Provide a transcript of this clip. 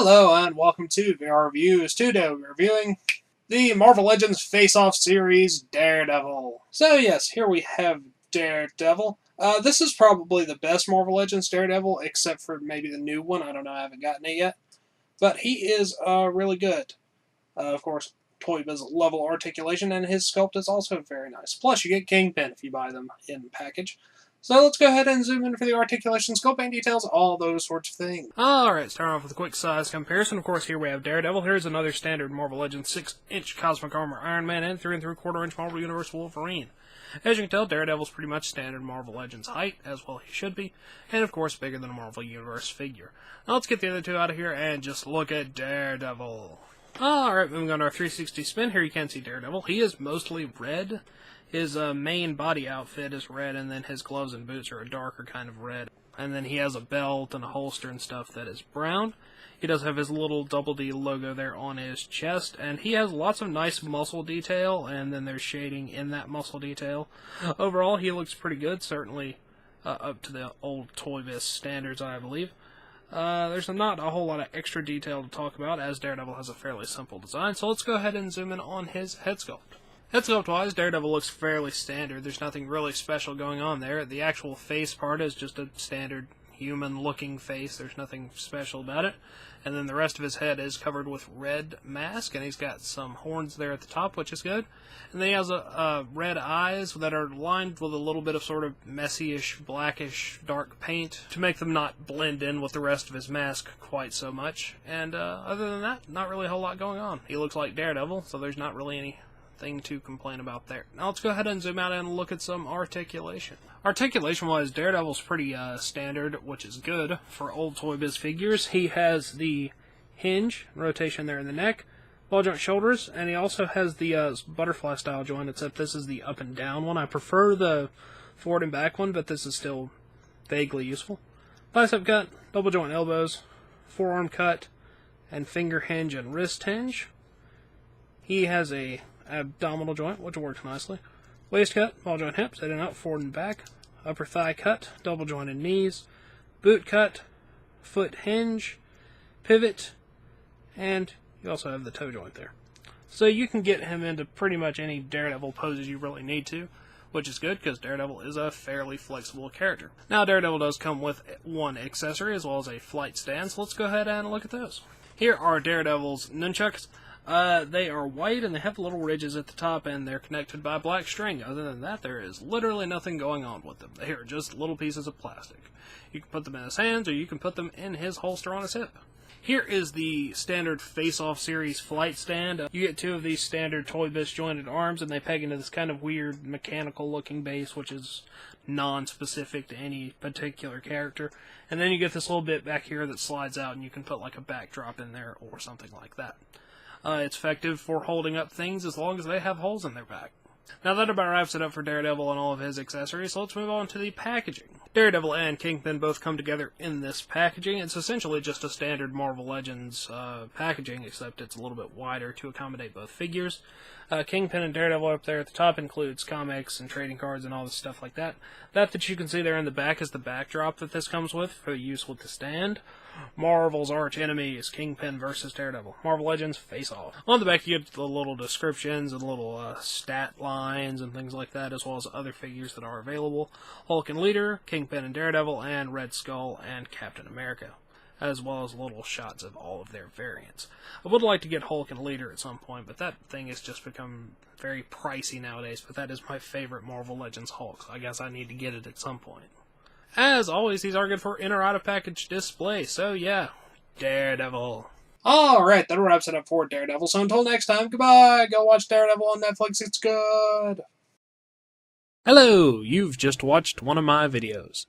Hello and welcome to VR Reviews. Today we're reviewing the Marvel Legends Face-Off series, Daredevil. So yes, here we have Daredevil. This is probably the best Marvel Legends Daredevil, except for maybe the new one. I don't know, I haven't gotten it yet. But he is really good. Of course, Toyba's level articulation and his sculpt is also very nice. Plus, you get Kingpin if you buy them in package. So let's go ahead and zoom in for the articulation, sculpting details, all those sorts of things. Alright, starting off with a quick size comparison. Of course, here we have Daredevil. Here's another standard Marvel Legends 6-inch Cosmic Armor Iron Man and 3 3/4-inch Marvel Universe Wolverine. As you can tell, Daredevil's pretty much standard Marvel Legends height, as well he should be, and of course bigger than a Marvel Universe figure. Now let's get the other two out of here and just look at Daredevil. Alright, moving on to our 360 spin. Here you can see Daredevil. He is mostly red. His main body outfit is red, and then his gloves and boots are a darker kind of red. And then he has a belt and a holster and stuff that is brown. He does have his little Double D logo there on his chest, and he has lots of nice muscle detail, and then there's shading in that muscle detail. Overall, he looks pretty good, certainly up to the old Toybiz standards, I believe. There's not a whole lot of extra detail to talk about, as Daredevil has a fairly simple design, so let's go ahead and zoom in on his head sculpt. Head sculpt-wise, Daredevil looks fairly standard. There's nothing really special going on there. The actual face part is just a standard human-looking face. There's nothing special about it. And then the rest of his head is covered with red mask, and he's got some horns there at the top, which is good. And then he has red eyes that are lined with a little bit of sort of messy-ish, blackish, dark paint to make them not blend in with the rest of his mask quite so much. And other than that, not really a whole lot going on. He looks like Daredevil, so there's not really any thing to complain about there. Now let's go ahead and zoom out and look at some articulation. Articulation-wise, Daredevil's pretty standard, which is good for old Toybiz figures. He has the hinge, rotation there in the neck, ball joint shoulders, and he also has the butterfly style joint, except this is the up and down one. I prefer the forward and back one, but this is still vaguely useful. Bicep cut, double joint elbows, forearm cut, and finger hinge and wrist hinge. He has a abdominal joint, which works nicely. Waist cut, ball joint hips, heading out forward and back. Upper thigh cut, double jointed knees. Boot cut, foot hinge, pivot, and you also have the toe joint there. So you can get him into pretty much any Daredevil poses you really need to, which is good because Daredevil is a fairly flexible character. Now Daredevil does come with one accessory as well as a flight stand, so let's go ahead and look at those. Here are Daredevil's nunchucks. They are white and they have little ridges at the top and they're connected by black string. Other than that, there is literally nothing going on with them. They are just little pieces of plastic. You can put them in his hands or you can put them in his holster on his hip. Here is the standard Face-Off series flight stand. You get two of these standard Toybiz jointed arms and they peg into this kind of weird mechanical looking base, which is non-specific to any particular character. And then you get this little bit back here that slides out and you can put like a backdrop in there or something like that. It's effective for holding up things as long as they have holes in their back. Now that about wraps it up for Daredevil and all of his accessories, so let's move on to the packaging. Daredevil and Kingpin both come together in this packaging. It's essentially just a standard Marvel Legends packaging, except it's a little bit wider to accommodate both figures. Kingpin and Daredevil up there at the top includes comics and trading cards and all this stuff like that. That you can see there in the back is the backdrop that this comes with for use with the stand. Marvel's archenemy is Kingpin versus Daredevil. Marvel Legends Face-Off. On the back you get the little descriptions and little stat lines and things like that, as well as other figures that are available. Hulk and Leader, Kingpin and Daredevil, and Red Skull and Captain America, as well as little shots of all of their variants. I would like to get Hulk and Leader at some point, but that thing has just become very pricey nowadays, but that is my favorite Marvel Legends Hulk, so I guess I need to get it at some point. As always, these are good for in or out of package display, so yeah, Daredevil. Alright, that wraps it up for Daredevil, so until next time, goodbye! Go watch Daredevil on Netflix, it's good! Hello, you've just watched one of my videos.